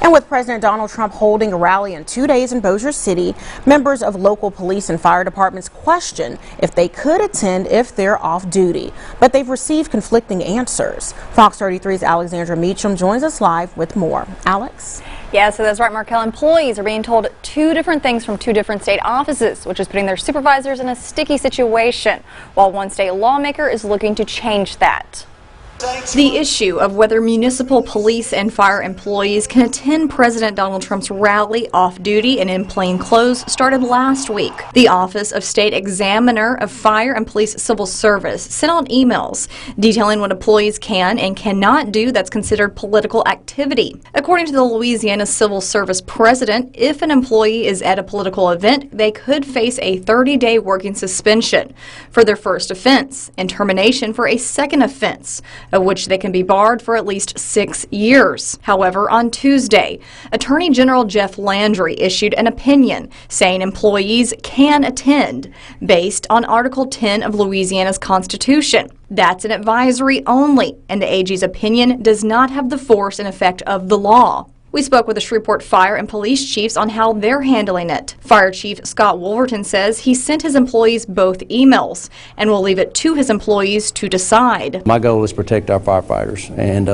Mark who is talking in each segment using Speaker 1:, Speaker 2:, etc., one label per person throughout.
Speaker 1: And with President Donald Trump holding a rally in 2 days in Bossier City, members of local police and fire departments question if they could attend if they're off duty. But they've received conflicting answers. Fox 33's Alexandra Meacham joins us live with more. Alex?
Speaker 2: Yeah, so that's right, Markel. Employees are being told two different things from two different state offices, which is putting their supervisors in a sticky situation, while one state lawmaker is looking to change that. The issue of whether municipal police and fire employees can attend President Donald Trump's rally off duty and in plain clothes started last week. The Office of State Examiner of Fire and Police Civil Service sent out emails detailing what employees can and cannot do that's considered political activity. According to the Louisiana Civil Service president, if an employee is at a political event, they could face a 30-day working suspension for their first offense and termination for a second offense, of which they can be barred for at least 6 years. However, on Tuesday, Attorney General Jeff Landry issued an opinion saying employees can attend based on Article 10 of Louisiana's Constitution. That's an advisory only, and the AG's opinion does not have the force and effect of the law. We spoke with the Shreveport Fire and Police Chiefs on how they're handling it. Fire Chief Scott Wolverton says he sent his employees both emails and will leave it to his employees to decide.
Speaker 3: My goal is to protect our firefighters, and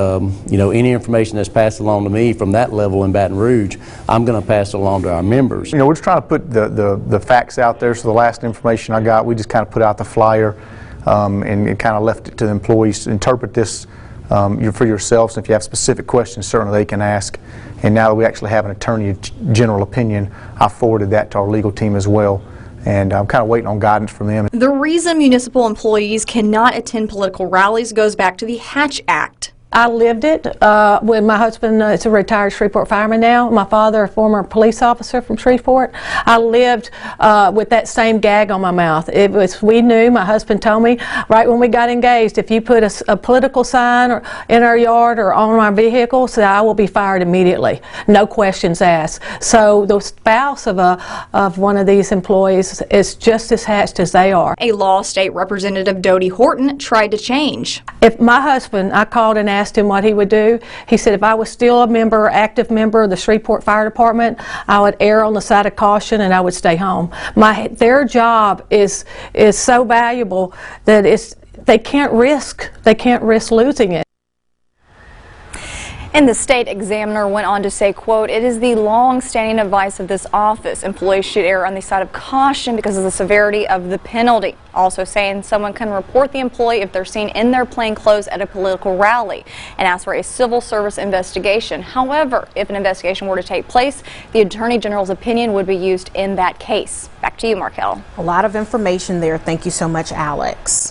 Speaker 3: any information that's passed along to me from that level in Baton Rouge, I'm going to pass it along to our members.
Speaker 4: We're just trying to put the facts out there. So the last information I got, we just kind of put out the flyer and kind of left it to the employees to interpret this for yourselves. If you have specific questions, certainly they can ask. And now that we actually have an Attorney General opinion, I forwarded that to our legal team as well. And I'm kind of waiting on guidance from them.
Speaker 2: The reason municipal employees cannot attend political rallies goes back to the Hatch Act.
Speaker 5: I lived it when my husband is a retired Shreveport fireman now. My father, a former police officer from Shreveport. I lived with that same gag on my mouth. We knew, my husband told me right when we got engaged, if you put a political sign in our yard or on our vehicles, I will be fired immediately. No questions asked. So the spouse of one of these employees is just as hatched as they are.
Speaker 2: A Law State Representative Dodie Horton tried to change.
Speaker 5: If my husband, I called and asked him what he would do. He said if I was still a member, active member of the Shreveport Fire Department, I would err on the side of caution and I would stay home. Their job is so valuable that they can't risk losing it.
Speaker 2: And the state examiner went on to say, quote, "It is the long-standing advice of this office. Employees should err on the side of caution because of the severity of the penalty." Also saying someone can report the employee if they're seen in their plain clothes at a political rally and ask for a civil service investigation. However, if an investigation were to take place, the Attorney General's opinion would be used in that case. Back to you, Markel.
Speaker 1: A lot of information there. Thank you so much, Alex.